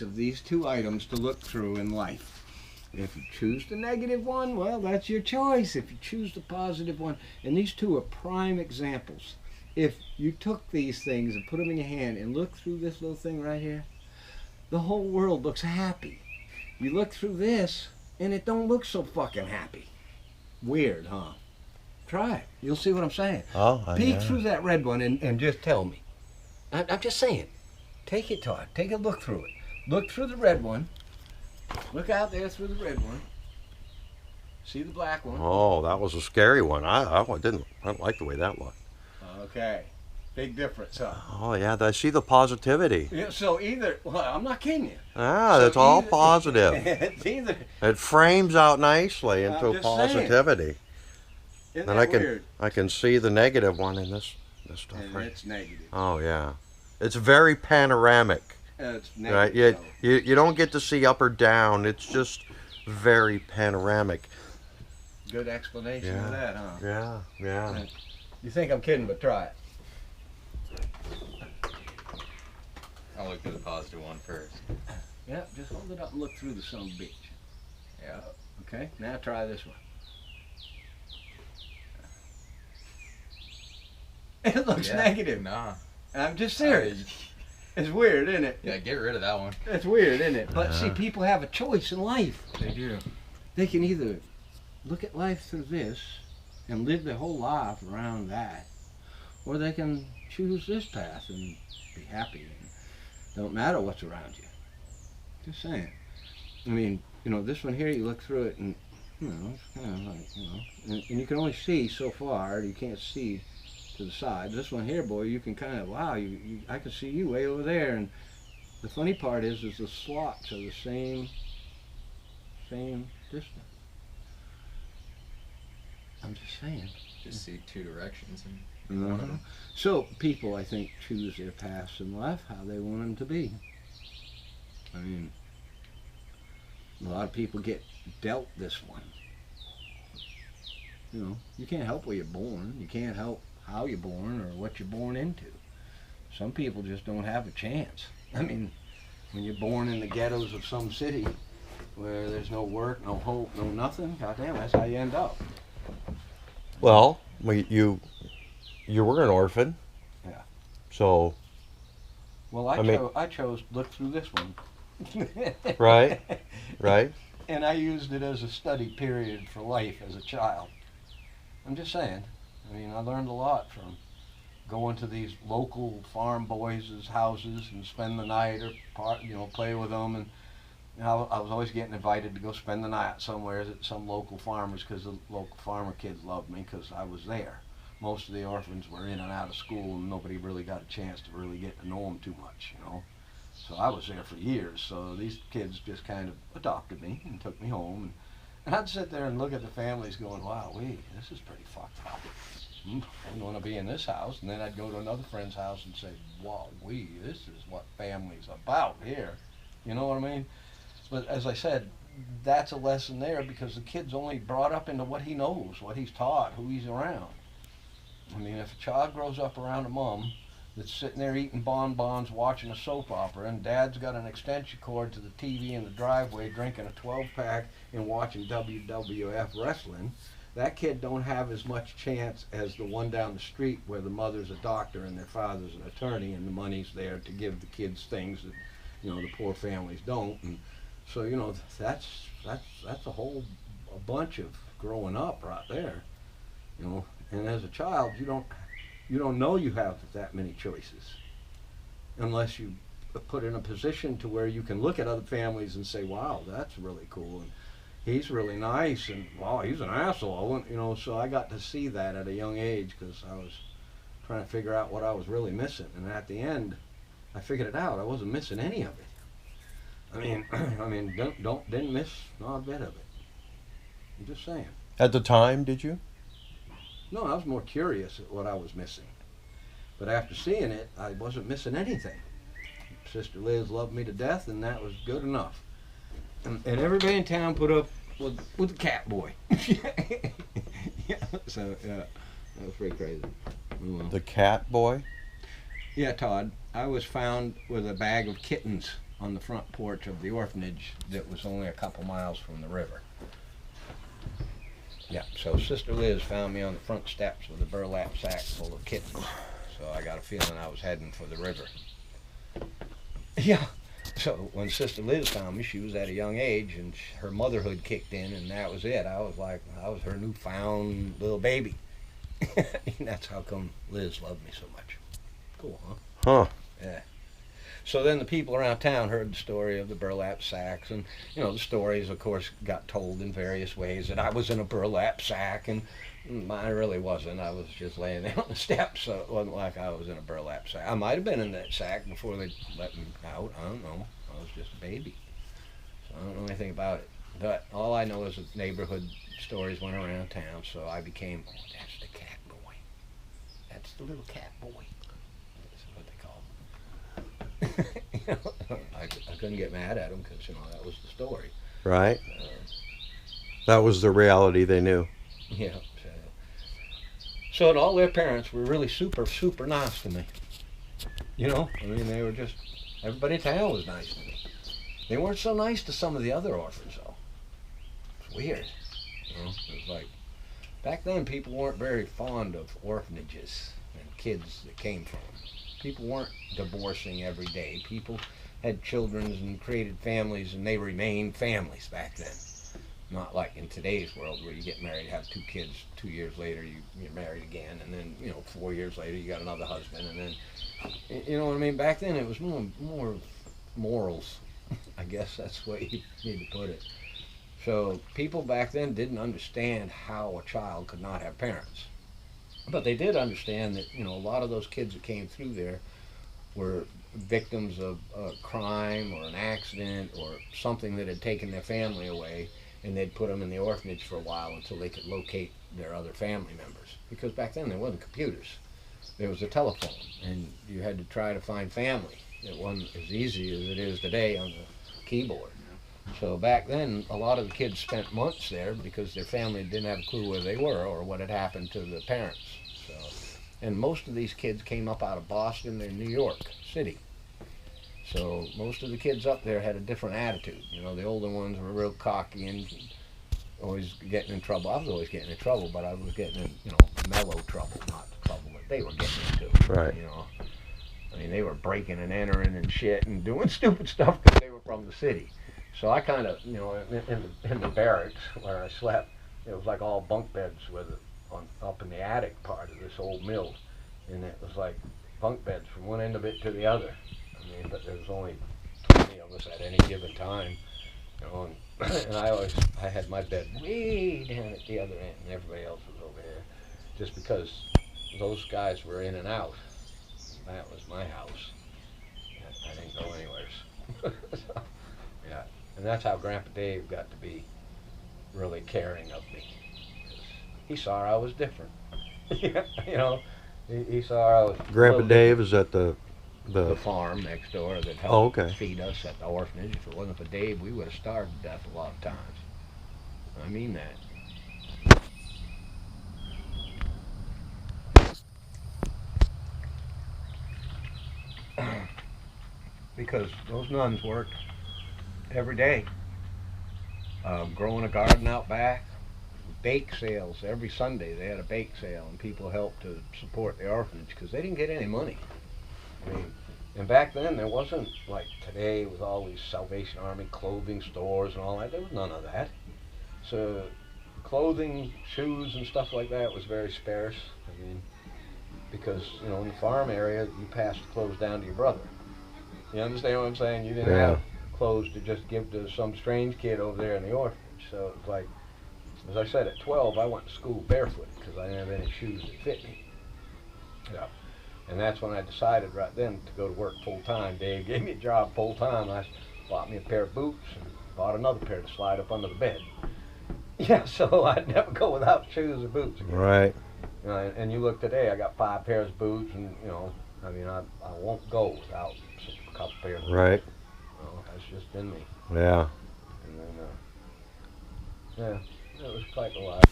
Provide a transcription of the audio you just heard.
of these two items to look through in life. If you choose the negative one, well, that's your choice. If you choose the positive one, and these two are prime examples. If you took these things and put them in your hand and look through this little thing right here, the whole world looks happy. You look through this, and it don't look so fucking happy. Weird, huh? Try it. You'll see what I'm saying. Oh, Peek through that red one and just tell me. I'm just saying. Take it, Todd. Take a look through it. Look through the red one. Look out there through the red one. See the black one? Oh, that was a scary one. I don't like the way that looked. Okay. Big difference, huh? Oh, yeah, I see the positivity. Yeah, so either, well, I'm not kidding you. Ah, So that's all either- positive. It's either. It frames out nicely I'm into just positivity. Isn't And that weird? I can see the negative one in this stuff And right. it's negative. Oh, yeah. It's very panoramic. It's Right? negative. You don't get to see up or down. It's just very panoramic. Good explanation Yeah. of that, huh? Yeah, yeah. You think I'm kidding, but try it. I'll look through the positive one first. Yeah, just hold it up and look through the son of a bitch. Yeah. Okay, now try this one. It looks negative. Nah. I'm just serious. It's weird, isn't it? Yeah, get rid of that one. It's weird, isn't it? But see, Uh-huh. people have a choice in life. They do. They can either look at life through this and live their whole life around that, or they can choose this path and be happy and don't matter what's around you. Just saying. I mean, you know, this one here, you look through it and, you know, it's kind of like, you know, and you can only see so far. You can't see to the side. This one here, boy, you can kind of, wow, I can see you way over there. And the funny part is the slots are the same distance. I'm just saying. Just see two directions and Mhm. one of them. So people, I think, choose their paths in life how they want them to be. I mean, a lot of people get dealt this one. You know, you can't help where you're born. You can't help how you're born or what you're born into. Some people just don't have a chance. I mean, when you're born in the ghettos of some city where there's no work, no hope, no nothing, goddamn, that's how you end up. Well, you were an orphan. Yeah. So, Well, I chose to look through this one. right, right. And I used it as a study period for life as a child. I'm just saying. I mean, I learned a lot from going to these local farm boys' houses and spend the night or play with them. And I was always getting invited to go spend the night somewhere at some local farmers because the local farmer kids loved me because I was there. Most of the orphans were in and out of school and nobody really got a chance to really get to know them too much, you know. So I was there for years. So these kids just kind of adopted me and took me home. And I'd sit there and look at the families going, wow, this is pretty fucked up. I don't want to be in this house. And then I'd go to another friend's house and say, wow, this is what family's about here. You know what I mean? But as I said, that's a lesson there because the kid's only brought up into what he knows, what he's taught, who he's around. I mean, if a child grows up around a mom that's sitting there eating bonbons, watching a soap opera, and dad's got an extension cord to the TV in the driveway drinking a 12-pack and watching WWF wrestling, that kid don't have as much chance as the one down the street where the mother's a doctor and their father's an attorney and the money's there to give the kids things that, you know, the poor families don't. And so, you know, that's a bunch of growing up right there, you know. And as a child, you don't know you have that many choices unless you are put in a position to where you can look at other families and say, wow, that's really cool, and he's really nice, and wow, he's an asshole, you know. So I got to see that at a young age because I was trying to figure out what I was really missing, and at the end, I figured it out. I wasn't missing any of it. I mean, didn't miss not a bit of it. I'm just saying. At the time, did you? No, I was more curious at what I was missing. But after seeing it, I wasn't missing anything. Sister Liz loved me to death, and that was good enough. And everybody in town put up with the cat boy. Yeah, so, yeah, that was pretty crazy. Oh, well. The cat boy? Yeah, Todd, I was found with a bag of kittens on the front porch of the orphanage that was only a couple miles from the river. Yeah, so Sister Liz found me on the front steps with a burlap sack full of kittens. So I got a feeling I was heading for the river. Yeah, so when Sister Liz found me, she was at a young age, and her motherhood kicked in, and that was it. I was her newfound little baby. And that's how come Liz loved me so much. Cool, huh? Huh. Yeah. So then the people around town heard the story of the burlap sacks, and the stories, of course, got told in various ways that I was in a burlap sack, and I really wasn't. I was just laying there on the steps, so it wasn't like I was in a burlap sack. I might have been in that sack before they let me out. I don't know. I was just a baby, so I don't know anything about it. But all I know is that neighborhood stories went around town, so I became, oh, that's the cat boy. That's the little cat boy. I couldn't get mad at them because that was the story. Right. That was the reality they knew. Yeah. So and all their parents were really super nice to me. They were just, everybody in town was nice to me. They weren't so nice to some of the other orphans though. It's weird. It was like back then people weren't very fond of orphanages and kids that came from them. People weren't divorcing every day. People had children and created families, and they remained families back then. Not like in today's world where you get married, have 2 kids, 2 years later you're married again, and then 4 years later you got another husband, and then you know what I mean. Back then it was more morals. I guess that's the way you need to put it. So people back then didn't understand how a child could not have parents. But they did understand that, a lot of those kids that came through there were victims of a crime or an accident or something that had taken their family away, and they'd put them in the orphanage for a while until they could locate their other family members. Because back then there wasn't computers. There was a telephone, and you had to try to find family. It wasn't as easy as it is today on the keyboard. So back then, a lot of the kids spent months there because their family didn't have a clue where they were or what had happened to the parents. So, and most of these kids came up out of Boston and New York City. So most of the kids up there had a different attitude. The older ones were real cocky and always getting in trouble. I was always getting in trouble, but I was getting in, mellow trouble, not the trouble that they were getting into. Right. They were breaking and entering and shit and doing stupid stuff because they were from the city. So I kind of, in the barracks where I slept, it was like all bunk beds up in the attic part of this old mill, and it was like bunk beds from one end of it to the other. But there was only 20 of us at any given time, and I had my bed way down at the other end, and everybody else was over here, just because those guys were in and out. That was my house. I didn't go anywhere. So, yeah. And that's how Grandpa Dave got to be really caring of me. He saw I was different. He saw I was. Grandpa Dave is at the farm next door that helped okay. feed us at the orphanage. If it wasn't for Dave, we would have starved to death a lot of times. I mean that. Because those nuns worked every day, growing a garden out back, bake sales every Sunday. They had a bake sale, and people helped to support the orphanage because they didn't get any money. And back then there wasn't like today with all these Salvation Army clothing stores and all that. There was none of that. So clothing, shoes, and stuff like that was very sparse. Because in the farm area you passed the clothes down to your brother. You understand what I'm saying? You didn't have clothes to just give to some strange kid over there in the orphanage. So it was like, as I said, at 12 I went to school barefoot because I didn't have any shoes that fit me. Yeah. And that's when I decided right then to go to work full time. Dave gave me a job full time. I bought me a pair of boots and bought another pair to slide up under the bed. Yeah, so I'd never go without shoes or boots again. Right. And you look today, I got 5 pairs of boots, and I won't go without a couple pairs of boots. Right. That's just in me. Yeah. And then, it was quite a lot.